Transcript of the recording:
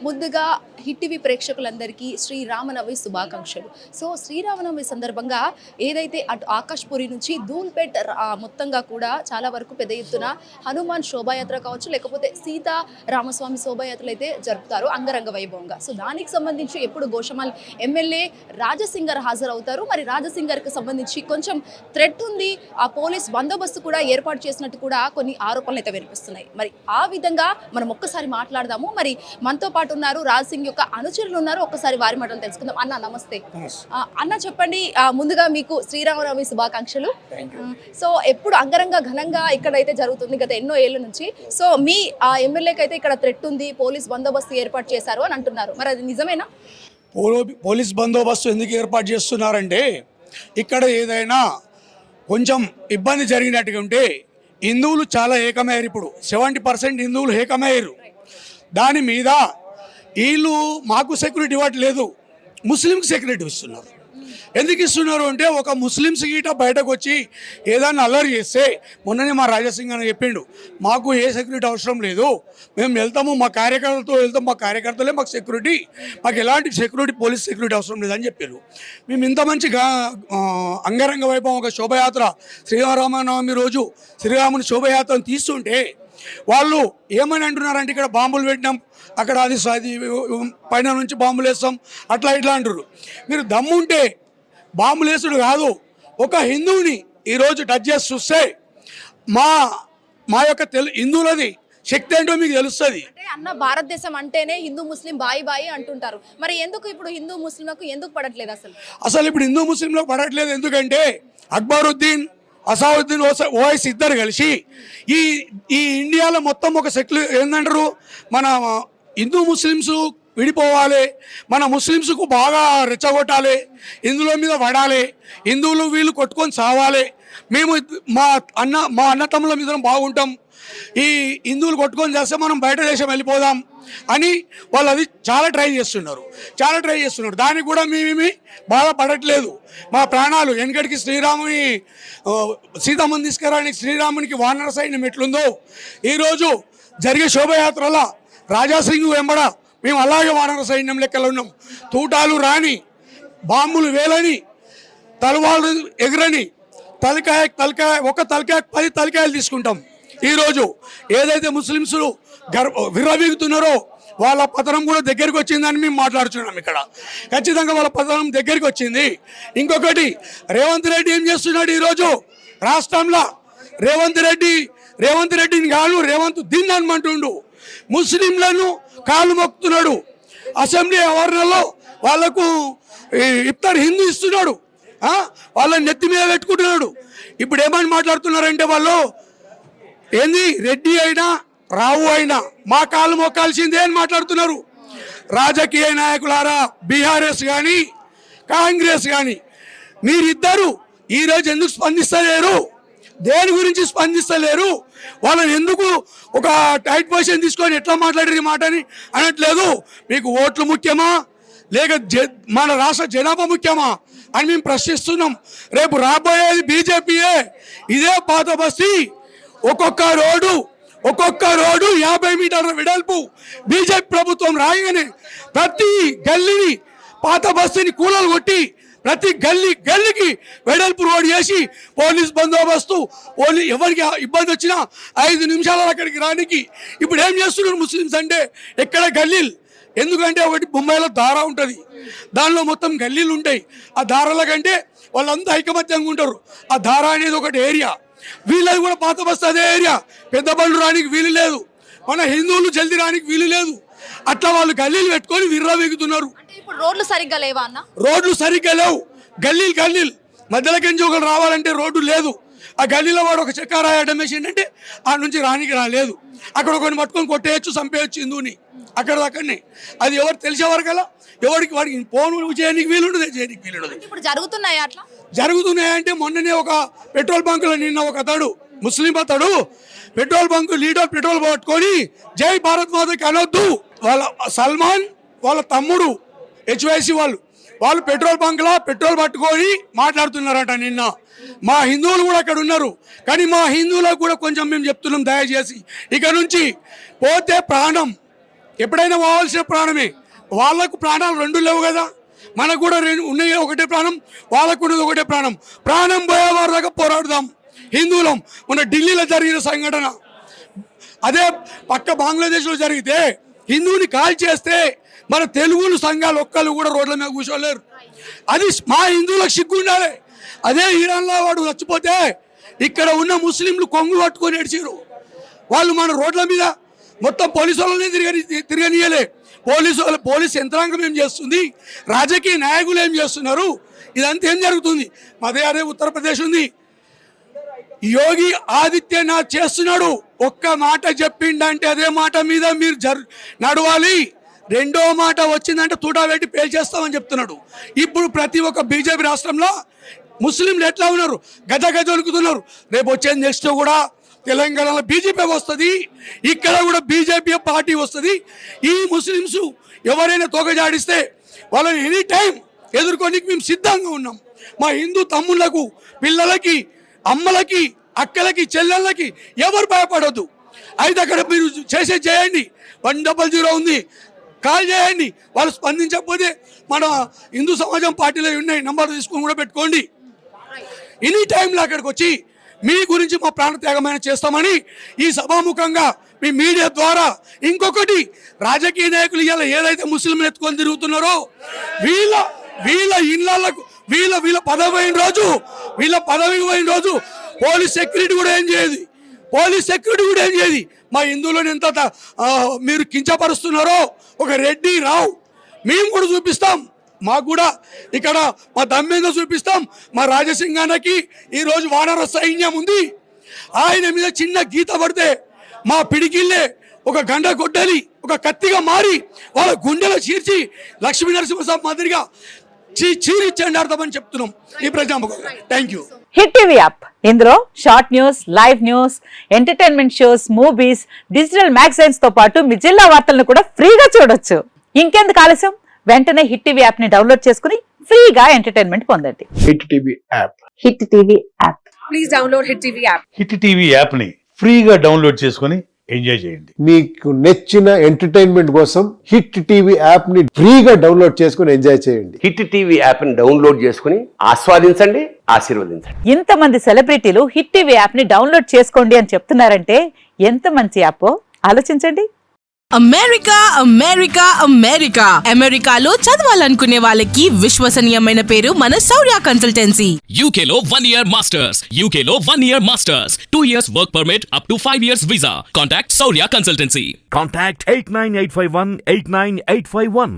ముందుగా hit TV ప్రేక్షకులందరికీ శ్రీరామనవమి శుభాకాంక్షలు. సో శ్రీరామనవమి సందర్భంగా ఏదైతే అటు ఆకాష్పురి నుంచి ధూల్పేట్ మొత్తంగా కూడా చాలా వరకు పెద్ద ఎత్తున హనుమాన్ శోభాయాత్ర కావచ్చు, లేకపోతే సీతా రామస్వామి శోభాయాత్రలు అయితే జరుపుతారు అంగరంగ వైభవంగా. సో దానికి సంబంధించి ఎప్పుడు గోషమాల్ ఎమ్మెల్యే రాజసింగర్ హాజరవుతారు. మరి రాజసింగర్కి సంబంధించి కొంచెం థ్రెట్ ఉంది, ఆ పోలీస్ బందోబస్తు కూడా ఏర్పాటు చేసినట్టు కూడా కొన్ని ఆరోపణలు అయితే వినిపిస్తున్నాయి. మరి ఆ విధంగా మనం ఒక్కసారి మాట్లాడదాము. మరి మనతో పాటు ఉన్నారు రాజసింగ్ యొక్క అనుచరులు ఉన్నారు. ఒక్కసారి వారి మాటలు తెలుసుకుందాం. అన్న నమస్తే. అన్న చెప్పండి, ముందుగా మీకు శ్రీరామనవమి శుభాకాంక్షలు. సో ఎప్పుడు అంగరంగ ఘనంగా ఇక్కడైతే జరుగుతుంది గత ఎన్నో ఏళ్ళ నుంచి. సో మీ ఎమ్మెల్యేకి అయితే ఇక్కడ థ్రెట్ ఉంది, పోలీస్ బందోబస్తు ఏర్పాటు చేశారు అని అంటున్నారు. మరి అది నిజమేనా? పోలీస్ బందోబస్తు ఎందుకు ఏర్పాటు చేస్తున్నారంటే, ఇక్కడ ఏదైనా కొంచెం ఇబ్బంది జరిగినట్టుగా ఉంటే హిందువులు చాలా ఏకమయ్యారు. ఇప్పుడు 70% హిందువులు ఏకమయ్యారు. దాని మీద వీళ్ళు మాకు సెక్యూరిటీ ఇవ్వట్లేదు, ముస్లింకి సెక్యూరిటీ ఇస్తున్నారు. ఎందుకు ఇస్తున్నారు అంటే, ఒక ముస్లిమ్స్ గీట బయటకు వచ్చి ఏదైనా అల్లరి చేస్తే, మొన్ననే మా రాజసింగ్ అని చెప్పిండు, మాకు ఏ సెక్యూరిటీ అవసరం లేదు, మేము వెళ్తాము, మా కార్యకర్తలతో వెళ్తాం, మా కార్యకర్తలే మాకు సెక్యూరిటీ, మాకు ఎలాంటి సెక్యూరిటీ పోలీస్ సెక్యూరిటీ అవసరం లేదని చెప్పారు. మేము ఇంత మంచిగా అంగరంగ వైభవం ఒక శోభయాత్ర శ్రీరామనవమి రోజు శ్రీరాముని శోభయాత్రను తీస్తుంటే వాళ్ళు ఏమని అంటున్నారంటే, ఇక్కడ బాంబులు పెట్టినాం, అక్కడ అది పైన నుంచి బాంబులు వేస్తాం, అట్లా ఇట్లా అంటారు. మీరు దమ్ముంటే బాంబులు వేసుడు కాదు, ఒక హిందువుని ఈరోజు టచ్ చేసి చూస్తే మా యొక్క హిందువులది శక్తి ఏంటో మీకు తెలుస్తుంది. అన్న భారతదేశం అంటేనే హిందూ ముస్లిం బాయి బాయి అంటుంటారు. మరి ఎందుకు ఇప్పుడు హిందూ ముస్లింలకు ఎందుకు పడట్లేదు? అసలు ఇప్పుడు హిందూ ముస్లింలకు పడట్లేదు ఎందుకంటే, అక్బరుద్దీన్ అసావుద్దీన్ ఓవైసీ ఇద్దరు కలిసి ఈ ఇండియాలో మొత్తం ఒక ఏంటంటారు, మన హిందూ ముస్లిమ్స్ విడిపోవాలి, మన ముస్లిమ్స్కు బాగా రెచ్చగొట్టాలి, హిందువుల మీద పడాలి, హిందువులు వీళ్ళు కొట్టుకొని సావాలి, మేము మా అన్నతమ్ముల మీద బాగుంటాం, ఈ హిందువులు కొట్టుకొని చేస్తే మనం బయట దేశం వెళ్ళిపోదాం అని వాళ్ళు అది చాలా ట్రై చేస్తున్నారు. దానికి కూడా మేమేమి బాధపడట్లేదు. మా ప్రాణాలు వెనకడికి శ్రీరాముని సీతమ్మని తీసుకురానికి శ్రీరామునికి వానర సైన్యం ఎట్లుందో, ఈరోజు జరిగే శోభయాత్రల రాజాసింగ్ వెంబడ మేము అలాగే వానర సైన్యం లెక్కలు ఉన్నాం. తూటాలు రాని, బాంబులు వేలని, తలవాళ్ళు ఎగరని, ఒక తలకాయ 10 తలకాయలు తీసుకుంటాం. ఈరోజు ఏదైతే ముస్లిమ్స్ విర్రవీగుతున్నారో వాళ్ళ పతనం కూడా దగ్గరికి వచ్చిందని మేము మాట్లాడుతున్నాం. ఇక్కడ ఖచ్చితంగా వాళ్ళ పతనం దగ్గరికి వచ్చింది. ఇంకొకటి, రేవంత్ రెడ్డి ఏం చేస్తున్నాడు ఈరోజు రాష్ట్రంలో? రేవంత్ రెడ్డిని కాదు, రేవంత్ దిన్ అనమంటుండు, ముస్లింలను కాలు మొక్కుతున్నాడు. అసెంబ్లీ ఆవరణలో వాళ్లకు ఇఫ్తార్ హిందూ ఇస్తున్నాడు, వాళ్ళని నెత్తి మీద పెట్టుకుంటున్నాడు. ఇప్పుడు ఏమని మాట్లాడుతున్నారంటే, వాళ్ళు ఏంది రెడ్డి అయినా రావు అయినా మా కాలు మొక్కాల్సిందే అని మాట్లాడుతున్నారు. రాజకీయ నాయకులారా, బీఆర్ఎస్ కానీ కాంగ్రెస్ కానీ, మీరిద్దరు ఈరోజు ఎందుకు స్పందిస్తలేరు? దేని గురించి స్పందిస్తలేరు? వాళ్ళని ఎందుకు ఒక టైట్ పొజిషన్ తీసుకొని ఎట్లా మాట్లాడారు ఈ మాటని అనట్లేదు? మీకు ఓట్లు ముఖ్యమా, లేక మన రాష్ట్ర జనాభా ముఖ్యమా అని మేము ప్రశ్నిస్తున్నాం. రేపు రాబోయేది బీజేపీయే. ఇదే పాత బస్తీ, ఒక్కొక్క రోడ్డు 50 మీటర్ల వెడల్పు బీజేపీ ప్రభుత్వం రాయగానే ప్రతి గల్లీని, పాత బస్తీని కూలలు కొట్టి ప్రతి గల్లీకి వెడల్పు రోడ్ చేసి పోలీస్ బందోబస్తు, ఎవరికి ఇబ్బంది వచ్చినా 5 నిమిషాల అక్కడికి రానికి ఇప్పుడు ఏం చేస్తున్నారు ముస్లిమ్స్ అంటే, ఎక్కడ గల్లీలు? ఎందుకంటే ఒకటి బొంబాయిలో దారా ఉంటుంది, దానిలో మొత్తం గల్లీలు ఉంటాయి. ఆ దారాల కంటే వాళ్ళంతా ఐకమత్యంగా ఉంటారు. ఆ దారా అనేది ఒకటి ఏరియా, వీళ్ళది కూడా పాత బస్తీ అదే ఏరియా. పెద్ద బండ్లు రానికి వీలు లేదు, మన హిందువులు జల్దీ రానికి వీలు లేదు. అట్లా వాళ్ళు గల్లీలు పెట్టుకొని విర్రవీగుతున్నారు. రోడ్లు సరిగ్గా లేవా అన్న? రోడ్లు సరిగ్గా లేవు. గల్లీలు మధ్యలోకించి ఒకరు రావాలంటే రోడ్డు లేదు. ఆ గల్లీలో వాడు ఒక చెక్క రాయడం వేసిందంటే ఆ నుంచి రానికి రాలేదు. అక్కడ ఒకరిని పట్టుకొని కొట్టేయచ్చు, చంపేయచ్చు హిందువుని అక్కడనే. అది ఎవరు తెలిసేవారు ఎవరికి వాడికి ఫోన్ చేయడానికి వీలుండదు, చేయడానికి వీలుండదు. ఇప్పుడు జరుగుతున్నాయా అట్లా? జరుగుతున్నాయంటే, మొన్ననే ఒక పెట్రోల్ బంకులో నిన్న ఒక ముస్లిం అతడు పెట్రోల్ బంకు లీటర్ పెట్రోల్ పట్టుకొని జై భారత్ మాతకి అనొద్దు, వాళ్ళ సల్మాన్ వాళ్ళ తమ్ముడు HYC వాళ్ళు పెట్రోల్ బంక్లో పెట్రోల్ పట్టుకొని మాట్లాడుతున్నారట నిన్న. మా హిందువులు కూడా అక్కడ ఉన్నారు, కానీ మా హిందువులకు కూడా కొంచెం మేము చెప్తున్నాం, దయచేసి ఇక నుంచి పోతే ప్రాణం, ఎప్పుడైనా పోవాల్సిన ప్రాణమే. వాళ్ళకు ప్రాణాలు రెండు లేవు కదా, మనకు కూడా ఉన్నాయి ఒకటే ప్రాణం, వాళ్ళకు ఉన్నది ఒకటే ప్రాణం. ప్రాణం పోయేవారి దాకా పోరాడుదాం హిందువులం. మన ఢిల్లీలో జరిగిన సంఘటన అదే పక్క బంగ్లాదేశ్లో జరిగితే హిందువుని కాల్ చేస్తే మన తెలుగులు సంఘాలు ఒక్కళ్ళు కూడా రోడ్ల మీద కూర్చోలేరు. అది మా హిందువులకు సిగ్గు ఉండాలి. అదే ఇరాన్లో వాడు చచ్చిపోతే ఇక్కడ ఉన్న ముస్లింలు కొంగు పట్టుకొని ఏడ్చారు. వాళ్ళు మన రోడ్ల మీద మొత్తం పోలీసు వాళ్ళని తిరగనీయలే. పోలీస్ యంత్రాంగం ఏం చేస్తుంది, రాజకీయ నాయకులు ఏం చేస్తున్నారు, ఇదంతా ఏం జరుగుతుంది? అదే ఉత్తరప్రదేశ్ ఉంది, యోగి ఆదిత్యనాథ్ చేస్తున్నాడు. ఒక్క మాట చెప్పిండంటే అదే మాట మీద మీరు నడవాలి. రెండో మాట వచ్చిందంటే తూటా పెట్టి పేల్చేస్తామని చెప్తున్నాడు. ఇప్పుడు ప్రతి ఒక్క బీజేపీ రాష్ట్రంలో ముస్లింలు ఎట్లా ఉన్నారు, గజ వణుకుతున్నారు. రేపు వచ్చేది నెక్స్ట్ కూడా తెలంగాణలో బీజేపీ వస్తుంది, ఇక్కడ కూడా బీజేపీ పార్టీ వస్తుంది. ఈ ముస్లిమ్స్ ఎవరైనా తొగజాడిస్తే వాళ్ళని ఎనీ టైం ఎదుర్కొని మేము సిద్ధంగా ఉన్నాం. మా హిందూ తమ్ముళ్ళకు, పిల్లలకి, అమ్మలకి, అక్కలకి, చెల్లెళ్ళకి ఎవరు భయపడొద్దు. అయితే అక్కడ మీరు చేయండి. 100 ఉంది, కాల్ చేయండి. వాళ్ళు స్పందించకపోతే మన హిందూ సమాజం పార్టీలో ఉన్నాయి, నంబర్ తీసుకొని కూడా పెట్టుకోండి. ఎనీ టైంలో అక్కడికి వచ్చి మీ గురించి మా ప్రాణత్యాగమైన చేస్తామని ఈ సభాముఖంగా మీ మీడియా ద్వారా. ఇంకొకటి, రాజకీయ నాయకులు ఇవాళ ఏదైతే ముస్లింలు ఎత్తుకొని తిరుగుతున్నారో వీళ్ళ ఇళ్ళకు వీళ్ళ పదవి పోయిన రోజు పోలీస్ సెక్యూరిటీ కూడా ఏం చేయదు. మా హిందువులను ఎంత మీరు కించపరుస్తున్నారో ఒక రెడ్డి రావు మేము కూడా చూపిస్తాం. మాకు కూడా ఇక్కడ మా దమ్మేందో చూపిస్తాం. మా రాజసింగానకి ఈరోజు వానర సైన్యం ఉంది. ఆయన మీద చిన్న గీత పడితే మా పిడికిళ్ళే ఒక గంట కొట్టలి, ఒక కత్తిగా మారి వాళ్ళ గుండెలో చీర్చి లక్ష్మీ నరసింహస్వామి మాదిరిగా చీరిచ్చండి అర్థమని చెప్తున్నాం ఈ ప్రజాముఖం. Thank you. Hit TV app, ఇందులో short news, live news, entertainment shows, movies, digital magazines తో పాటు మీ జిల్లా వార్తలను కూడా ఫ్రీగా చూడొచ్చు. ఇంకెందుకు ఆలస్యం, వెంటనే హిట్ టీవీ యాప్ ని డౌన్లోడ్ చేసుకుని ఫ్రీగా ఎంటర్టైన్మెంట్ పొందండి. Hit TV app. Hit TV app. Please download hit TV app. Hit TV app ని ఫ్రీగా డౌన్లోడ్ చేసుకుని ఎంజాయ్ చేయండి. మీకు నచ్చిన ఎంటర్టైన్మెంట్ కోసం హిట్ టీవీ యాప్ ని ఫ్రీగా డౌన్లోడ్ చేసుకుని ఎంజాయ్ చేయండి. హిట్ టీవీ యాప్ ని డౌన్లోడ్ చేసుకుని ఆస్వాదించండి, ఆశీర్వదించండి. ఇంతమంది సెలబ్రిటీలు హిట్ టీవీ యాప్ ని డౌన్లోడ్ చేసుకోండి అని చెప్తున్నారంటే ఎంత మంచి యాప్ ఆలోచించండి. అమెరికాలో చదవాలనుకునే వాళ్ళకి విశ్వసనీయమైన పేరు మన శౌర్య కన్సల్టెన్సీ. UK లో 1 year masters. 2 years work permit up to 5 years visa. Contact Saurya Consultancy. Contact 89851 89851.